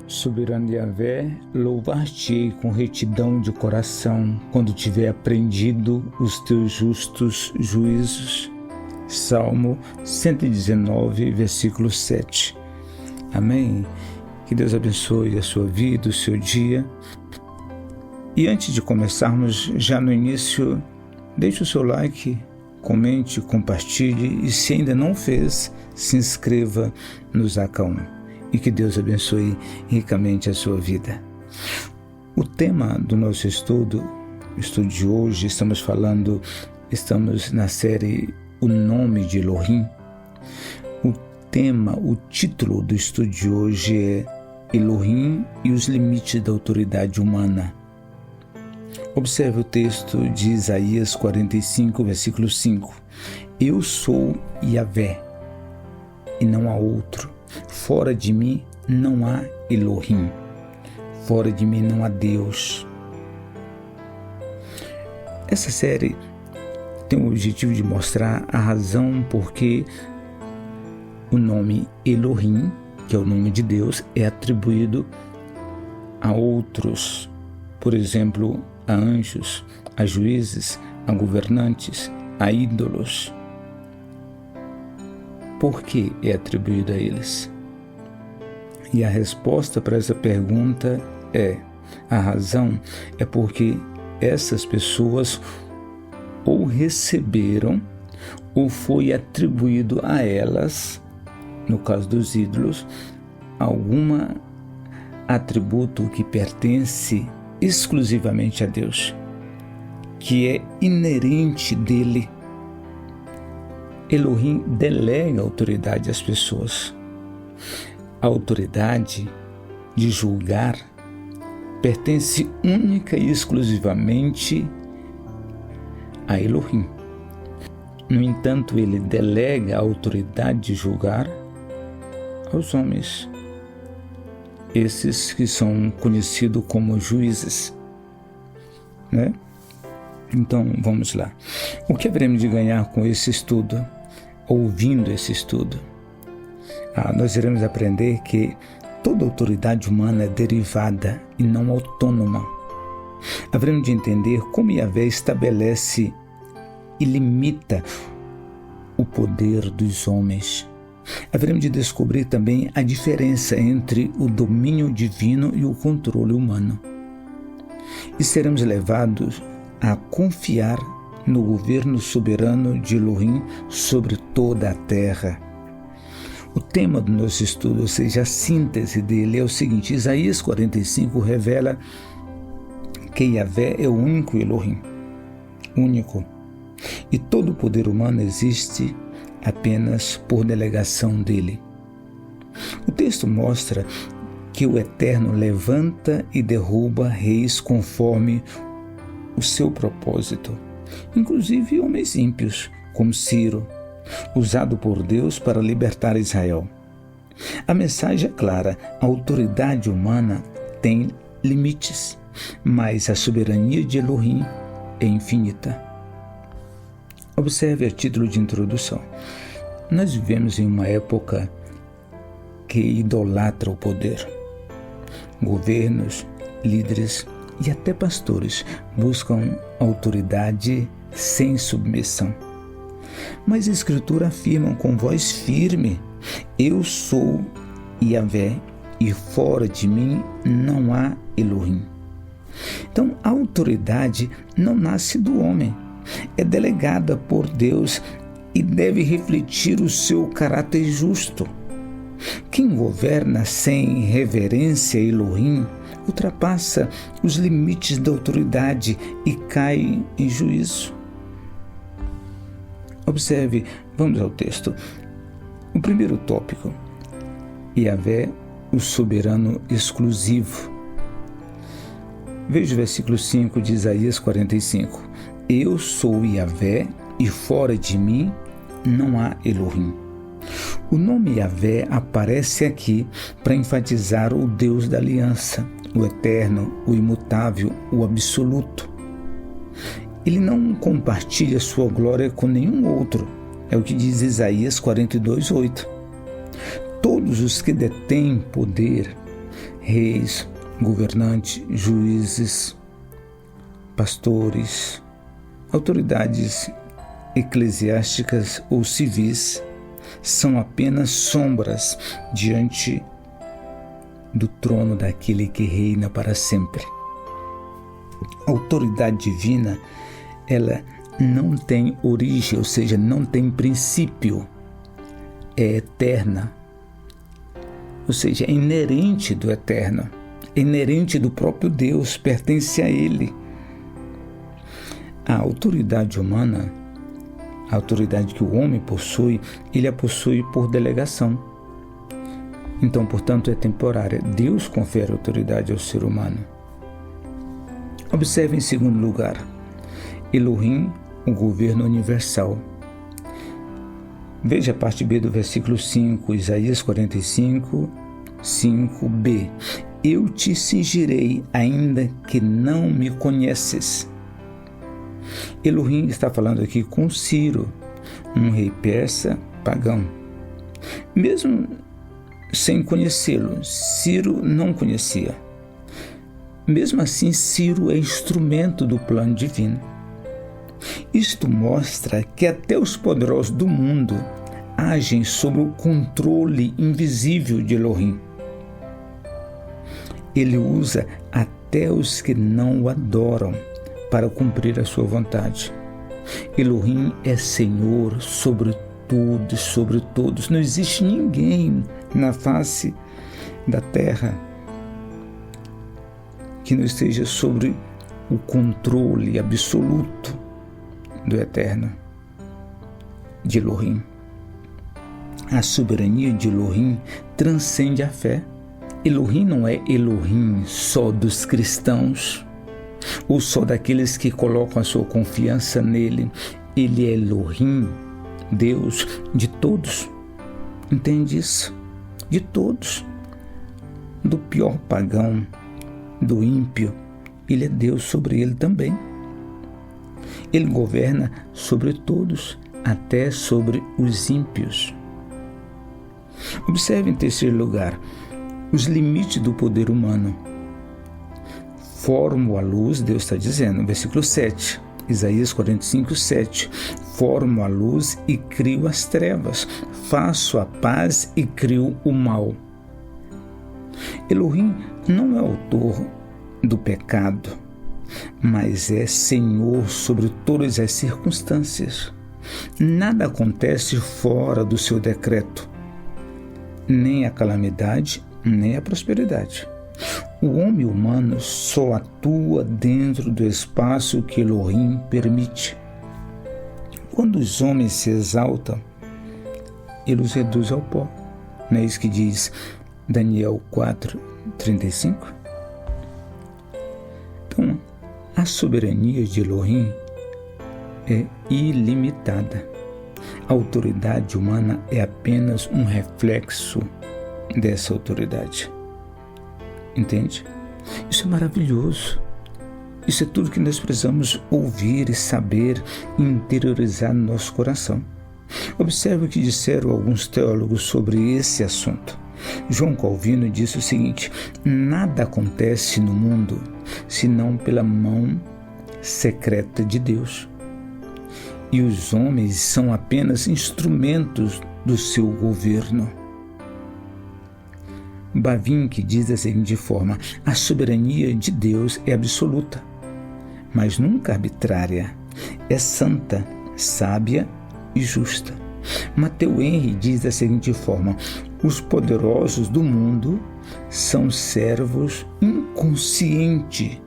Soberano Yahvé, louvar-te-ei com retidão de coração, quando tiver aprendido os teus justos juízos. Salmo 119, versículo 7. Amém? Que Deus abençoe a sua vida, o seu dia. E antes de começarmos, já no início, deixe o seu like, comente, compartilhe e se ainda não fez, se inscreva no Zaca1. E que Deus abençoe ricamente a sua vida. O tema do nosso estudo de hoje, estamos na série O Nome de Elohim. O título do estudo de hoje é Elohim e os limites da autoridade humana. Observe o texto de Isaías 45, versículo 5. Eu sou Yahvé, e não há outro. Fora de mim não há Elohim. Fora de mim não há Deus. Essa série tem o objetivo de mostrar a razão por que o nome Elohim, que é o nome de Deus, é atribuído a outros. Por exemplo, a anjos, a juízes, a governantes, a ídolos. Por que é atribuído a eles? E a resposta para essa pergunta a razão é porque essas pessoas ou receberam ou foi atribuído a elas, no caso dos ídolos, algum atributo que pertence exclusivamente a Deus, que é inerente dele. Elohim delega autoridade às pessoas. A autoridade de julgar pertence única e exclusivamente a Elohim. No entanto, ele delega a autoridade de julgar aos homens, esses que são conhecidos como juízes, né? Então, vamos lá. O que haveremos de ganhar com esse estudo? Ouvindo esse estudo? Nós iremos aprender que toda autoridade humana é derivada e não autônoma. Haveremos de entender como Yahvé estabelece e limita o poder dos homens. Haveremos de descobrir também a diferença entre o domínio divino e o controle humano. E seremos levados a confiar no governo soberano de Elohim sobre toda a terra. O tema do nosso estudo, ou seja, a síntese dele, é o seguinte: Isaías 45 revela que Yahvé é o único Elohim, único, e todo o poder humano existe apenas por delegação dele. O texto mostra que o Eterno levanta e derruba reis conforme o seu propósito, inclusive homens ímpios, como Ciro, usado por Deus para libertar Israel. A mensagem é clara: a autoridade humana tem limites, mas a soberania de Elohim é infinita. Observe a título de introdução. Nós vivemos em uma época que idolatra o poder. Governos, líderes e até pastores buscam autoridade sem submissão. Mas a Escritura afirma com voz firme: eu sou Yahvé e fora de mim não há Elohim. Então, a autoridade não nasce do homem, é delegada por Deus e deve refletir o seu caráter justo. Quem governa sem reverência a Elohim ultrapassa os limites da autoridade e cai em juízo. Observe, vamos ao texto. O primeiro tópico: Yahvé, o soberano exclusivo. Veja o versículo 5 de Isaías 45. Eu sou Yahvé e fora de mim não há Elohim. O nome Yahvé aparece aqui para enfatizar o Deus da aliança, o eterno, o imutável, o absoluto. Ele não compartilha sua glória com nenhum outro. É o que diz Isaías 42:8. Todos os que detêm poder reis, governantes, juízes, pastores, autoridades eclesiásticas ou civis são apenas sombras diante do trono daquele que reina para sempre. A autoridade divina, ela não tem origem, ou seja, não tem princípio, é eterna, ou seja, é inerente do eterno, é inerente do próprio Deus, pertence a Ele. A autoridade humana, a autoridade que o homem possui, ele a possui por delegação. Então, portanto, é temporária. Deus confere autoridade ao ser humano. Observe em segundo lugar, Elohim, o governo universal. Veja a parte B do versículo 5, Isaías 45, 5b. Eu te cingirei, ainda que não me conheces. Elohim está falando aqui com Ciro, um rei persa pagão. Mesmo sem conhecê-lo, Ciro não conhecia. Mesmo assim, Ciro é instrumento do plano divino. Isto mostra que até os poderosos do mundo agem sob o controle invisível de Elohim. Ele usa até os que não o adoram para cumprir a sua vontade. Elohim é Senhor sobre tudo e sobre todos. Não existe ninguém na face da terra que não esteja sobre o controle absoluto do Eterno, de Elohim. A soberania de Elohim transcende a fé. Elohim não é Elohim só dos cristãos ou só daqueles que colocam a sua confiança nele. Ele é Elohim, Deus de todos. Entende isso? De todos. Do pior pagão, do ímpio, ele é Deus sobre ele também. Ele governa sobre todos, até sobre os ímpios. Observe em terceiro lugar, os limites do poder humano. Formo a luz, Deus está dizendo, versículo 7, Isaías 45, 7. Formo a luz e crio as trevas, faço a paz e crio o mal. Elohim não é autor do pecado, mas é Senhor sobre todas as circunstâncias. Nada acontece fora do seu decreto, nem a calamidade, nem a prosperidade. O homem humano só atua dentro do espaço que Elohim permite. Quando os homens se exaltam, ele os reduz ao pó. Não é isso que diz Daniel 4:35? Então, a soberania de Elohim é ilimitada. A autoridade humana é apenas um reflexo dessa autoridade. Entende? Isso é maravilhoso. Isso é tudo que nós precisamos ouvir e saber e interiorizar no nosso coração. Observe o que disseram alguns teólogos sobre esse assunto. João Calvino disse o seguinte: nada acontece no mundo senão pela mão secreta de Deus. E os homens são apenas instrumentos do seu governo. Bavinck diz da seguinte forma: a soberania de Deus é absoluta, mas nunca arbitrária. É santa, sábia e justa. Matthew Henry diz da seguinte forma: os poderosos do mundo são servos inconscientes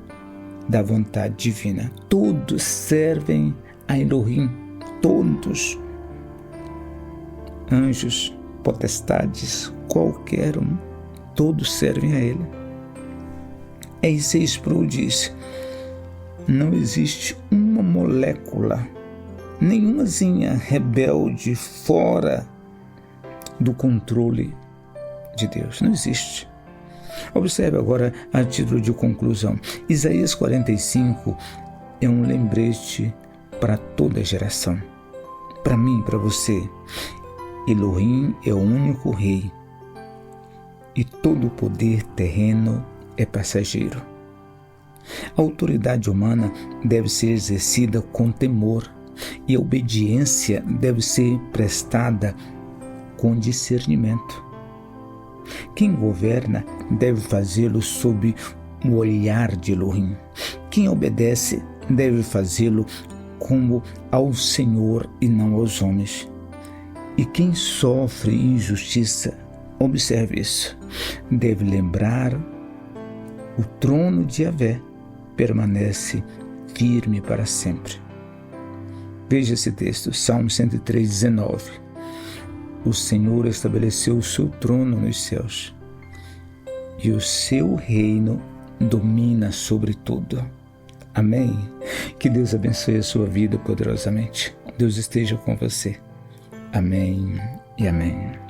da vontade divina. Todos servem a Elohim, todos. Anjos, potestades, qualquer um, todos servem a ele. A.C. Sproul diz: não existe uma molécula, nenhumazinha rebelde fora do controle de Deus. Não existe. Observe agora a título de conclusão. Isaías 45 é um lembrete para toda geração. Para mim, para você. Elohim é o único rei. e todo o poder terreno é passageiro. A autoridade humana deve ser exercida com temor e a obediência deve ser prestada com discernimento. Quem governa deve fazê-lo sob o olhar de Elohim. Quem obedece deve fazê-lo como ao Senhor e não aos homens. E quem sofre injustiça, observe isso, deve lembrar o trono de Yahvé permanece firme para sempre. Veja esse texto, Salmo 103, 19. O Senhor estabeleceu o seu trono nos céus e o seu reino domina sobre tudo. Amém? Que Deus abençoe a sua vida poderosamente. Deus esteja com você. Amém e amém.